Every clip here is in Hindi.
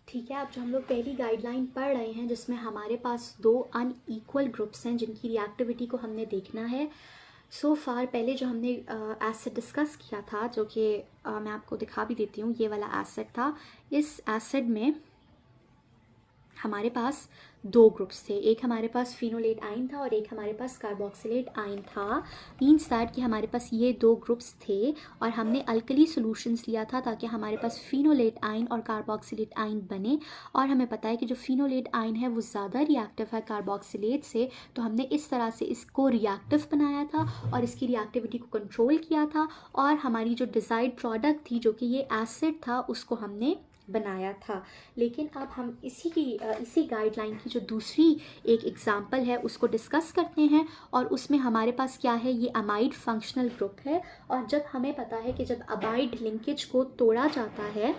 ठीक है, अब जो हम लोग पहली गाइडलाइन पढ़ रहे हैं जिसमें हमारे पास दो अनइक्वल ग्रुप्स हैं जिनकी रिएक्टिविटी को हमने देखना है। सो फार पहले जो हमने एसिड डिस्कस किया था, जो कि मैं आपको दिखा भी देती हूँ, ये वाला एसिड था। इस एसिड में हमारे पास दो ग्रुप्स थे, एक हमारे पास फिनोलेट आयन था और एक हमारे पास कार्बोक्सिलेट आयन था। मीन्स दैट कि हमारे पास ये दो ग्रुप्स थे और हमने अल्कली सॉल्यूशंस लिया था ताकि हमारे पास फिनोलेट आयन और कार्बोक्सिलेट आयन बने। और हमें पता है कि जो फिनोलेट आयन है वो ज़्यादा रिएक्टिव है कार्बोक्सिलेट से, तो हमने इस तरह से इसको रिएक्टिव बनाया था और इसकी रिएक्टिविटी को कंट्रोल किया था। और हमारी जो डिज़ायर्ड प्रोडक्ट थी, जो कि ये एसिड था, उसको हमने बनाया था। लेकिन अब हम इसी गाइडलाइन की जो दूसरी एक एग्जाम्पल है उसको डिस्कस करते हैं। और उसमें हमारे पास क्या है, ये अमाइड फंक्शनल ग्रुप है। और जब हमें पता है कि जब अमाइड लिंकेज को तोड़ा जाता है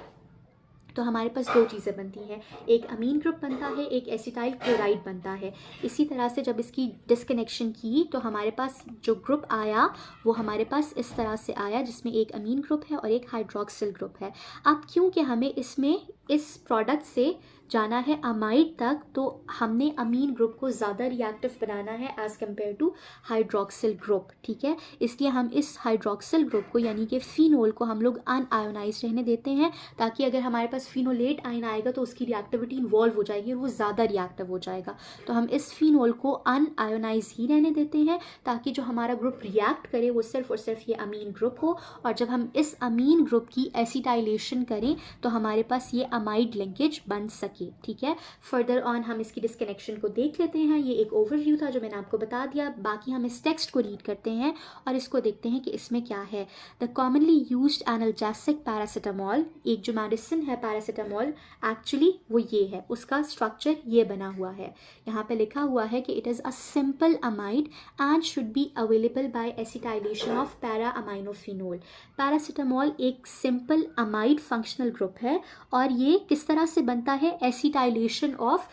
तो हमारे पास दो चीज़ें बनती हैं, एक अमीन ग्रुप बनता है, एक एसिटाइल क्लोराइड बनता है। इसी तरह से जब इसकी डिस्कनेक्शन की तो हमारे पास जो ग्रुप आया वो हमारे पास इस तरह से आया, जिसमें एक अमीन ग्रुप है और एक हाइड्रोक्सिल ग्रुप है। अब क्योंकि हमें इसमें इस प्रोडक्ट से जाना है अमाइड तक, तो हमने अमीन ग्रुप को ज़्यादा रिएक्टिव बनाना है as compare to hydroxyl group. ठीक है, इसलिए हम इस हाइड्रोक्सिल ग्रुप को यानी कि फिनोल को हम लोग अनआयोनाइज रहने देते हैं, ताकि अगर हमारे पास फिनोलेट आयन आएगा तो उसकी रिएक्टिविटी इन्वॉल्व हो जाएगी और वो ज़्यादा रिएक्टिव हो जाएगा। तो हम इस फिनोल को अनआयोनाइज ही रहने देते हैं ताकि जो हमारा ग्रुप रिएक्ट करे वो सिर्फ और सिर्फ ये अमीन ग्रुप हो। और जब हम इस अमीन ग्रुप की एसिटाइलेशन करें तो हमारे पास ये अमाइड लिंकेज बन सके। ठीक है, फर्दर ऑन हम इसकी डिस्कनेक्शन को देख लेते हैं। ये एक ओवरव्यू था जो मैंने आपको बता दिया। बाकी हम इस टेक्स्ट को रीड करते हैं और इसको देखते हैं कि इसमें क्या है। The commonly used analgesic paracetamol, एक जो मेडिसिन है पैरासीटामोल, एक्चुअली वो ये है, उसका स्ट्रक्चर ये बना हुआ है। यहाँ पे लिखा हुआ है कि it is a simple amide and should be available by acetylation of para aminophenol. Paracetamol एक सिंपल अमाइड फंक्शनल ग्रुप है और ये किस तरह से बनता है, एसिटाइलेशन ऑफ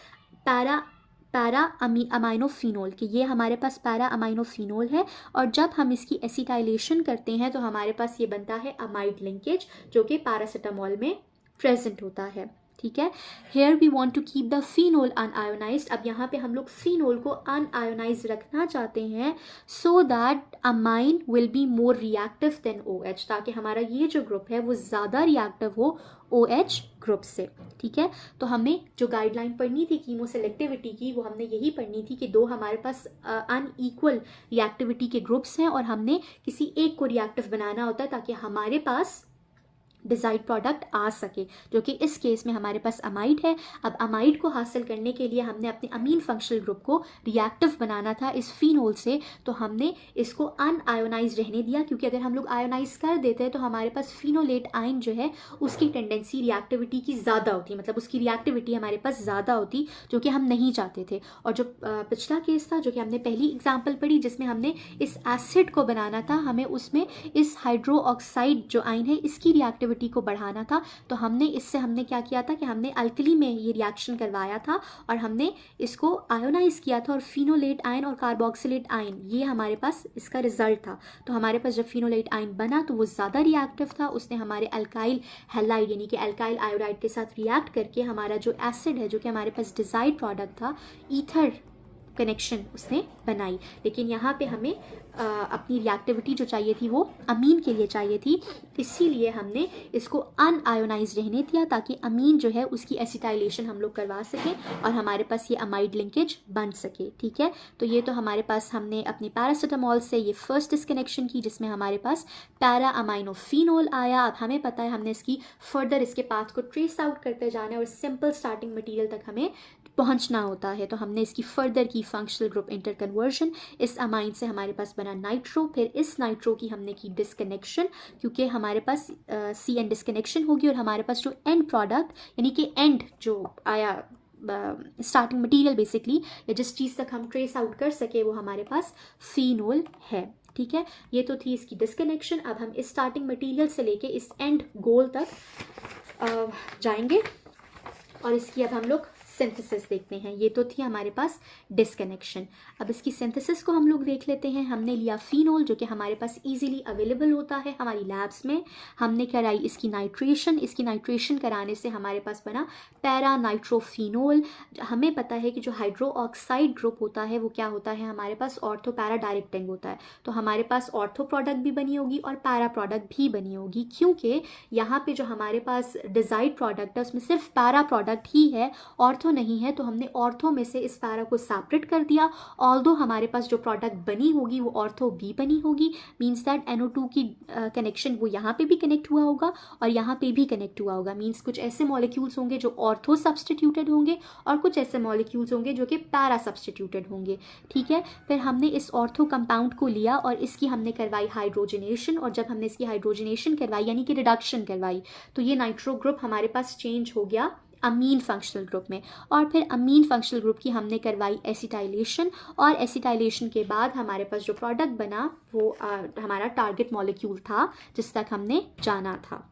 पैरा अमाइनोफिनोल, कि ये हमारे पास पैरा अमाइनोफिनोल है। और जब हम इसकी एसिटाइलेशन करते हैं तो हमारे पास ये बनता है अमाइड लिंकेज, जो कि पैरासीटामोल में प्रेजेंट होता है। ठीक है, here we want to keep the phenol unionised. अब यहाँ पे हम लोग फिनोल को अनआयोनाइज रखना चाहते हैं so that amine will be more reactive than OH, ताकि हमारा ये जो ग्रुप है वो ज़्यादा रिएक्टिव हो OH ग्रुप से। ठीक है, तो हमें जो गाइडलाइन पढ़नी थी कीमो सेलेक्टिविटी की, वो हमने यही पढ़नी थी कि दो हमारे पास अनइक्वल रिएक्टिविटी के ग्रुप्स हैं और हमने किसी एक को रिएक्टिव बनाना होता है ताकि हमारे पास डिजायर्ड प्रोडक्ट आ सके, जो कि इस केस में हमारे पास अमाइड है। अब अमाइड को हासिल करने के लिए हमने अपने अमीन फंक्शनल ग्रुप को रिएक्टिव बनाना था इस फिनोल से, तो हमने इसको अनआयोनाइज रहने दिया, क्योंकि अगर हम लोग आयोनाइज कर देते हैं तो हमारे पास फिनोलेट आयन जो है उसकी टेंडेंसी रिएक्टिविटी की ज़्यादा होती, मतलब उसकी रिएक्टिविटी हमारे पास ज़्यादा होती, जो कि हम नहीं चाहते थे। और जो पिछला केस था, जो कि हमने पहली एग्जाम्पल पढ़ी, जिसमें हमने इस एसिड को बनाना था, हमें उसमें इस हाइड्रो ऑक्साइड जो आयन है इसकी रिएक्टिविटी को बढ़ाना था। तो हमने क्या किया था कि हमने अल्कली में ये रिएक्शन करवाया था और हमने इसको आयोनाइज किया था, और फिनोलेट आयन और कार्बोक्सिलेट आयन ये हमारे पास इसका रिजल्ट था। तो हमारे पास जब फिनोलेट आयन बना तो वो ज़्यादा रिएक्टिव था, उसने हमारे अल्काइल हैलाइड यानी कि अल्काइल आयोडाइड के साथ रिएक्ट करके हमारा जो एसिड है, जो कि हमारे पास डिजायर्ड प्रोडक्ट था, ईथर कनेक्शन उसने बनाई। लेकिन यहाँ पे हमें अपनी रिएक्टिविटी जो चाहिए थी वो अमीन के लिए चाहिए थी, इसीलिए हमने इसको अनआयोनाइज रहने दिया ताकि अमीन जो है उसकी एसिटाइलेशन हम लोग करवा सकें और हमारे पास ये अमाइड लिंकेज बन सके। ठीक है, तो ये तो हमारे पास हमने अपने पैरासीटामोल से ये फर्स्ट डिस्कनेक्शन की, जिसमें हमारे पास पैरा अमाइनोफिनोल आया। अब हमें पता है हमने इसकी फर्दर इसके पाथ को ट्रेस आउट करते जाना है और सिंपल स्टार्टिंग मटीरियल तक हमें पहुंचना होता है। तो हमने इसकी फर्दर की फंक्शनल ग्रुप इंटर कन्वर्जन, इस अमाइन से हमारे पास बना नाइट्रो, फिर इस नाइट्रो की हमने की डिस्कनेक्शन, क्योंकि हमारे पास CN डिस्कनेक्शन होगी और हमारे पास जो एंड प्रोडक्ट यानी कि एंड जो आया स्टार्टिंग मटेरियल बेसिकली, या जिस चीज़ तक हम ट्रेस आउट कर सके, वो हमारे पास फिनोल है। ठीक है, ये तो थी इसकी डिस्कनेक्शन। अब हम इस स्टार्टिंग मटेरियल से लेके इस एंड गोल तक जाएंगे और इसकी अब हम लोग सिंथेसिस देखते हैं। ये तो थी हमारे पास डिस्कनेक्शन। अब इसकी सिंथेसिस को हम लोग देख लेते हैं। हमने लिया फिनोल जो कि हमारे पास इजीली अवेलेबल होता है हमारी लैब्स में। हमने कराई इसकी नाइट्रेशन। इसकी नाइट्रेशन कराने से हमारे पास बना पैरा नाइट्रोफिनोल। हमें पता है कि जो हाइड्रो ऑक्साइड ग्रुप होता है वो क्या होता है, हमारे पास ऑर्थो पैरा डायरेक्टिंग होता है। तो हमारे पास ऑर्थो प्रोडक्ट भी बनी होगी और पैरा प्रोडक्ट भी बनी होगी, क्योंकि यहाँ पे जो हमारे पास डिजाइड प्रोडक्ट है उसमें सिर्फ पैरा प्रोडक्ट ही है, ऑर्थो नहीं है। तो हमने ऑर्थो में से इस पैरा को सेपरेट कर दिया। ऑल्दो हमारे पास जो प्रोडक्ट बनी होगी वो ऑर्थो भी बनी होगी, मीन्स दैट NO2 की कनेक्शन वो यहाँ पे भी कनेक्ट हुआ होगा और यहाँ पे भी कनेक्ट हुआ होगा। मीन्स कुछ ऐसे मॉलिक्यूल्स होंगे जो ऑर्थो सब्सटीट्यूटेड होंगे और कुछ ऐसे मॉलिक्यूल्स होंगे जो कि पैरा सब्सटीट्यूटेड होंगे। ठीक है, फिर हमने इस ऑर्थो कंपाउंड को लिया और इसकी हमने करवाई हाइड्रोजनेशन। और जब हमने इसकी हाइड्रोजनेशन करवाई यानी कि रिडक्शन करवाई, तो ये नाइट्रो ग्रुप हमारे पास चेंज हो गया अमीन फंक्शनल ग्रुप में। और फिर अमीन फंक्शनल ग्रुप की हमने करवाई एसिटाइलेशन। और एसिटाइलेशन के बाद हमारे पास जो प्रोडक्ट बना वो हमारा टारगेट मॉलिक्यूल था जिस तक हमने जाना था।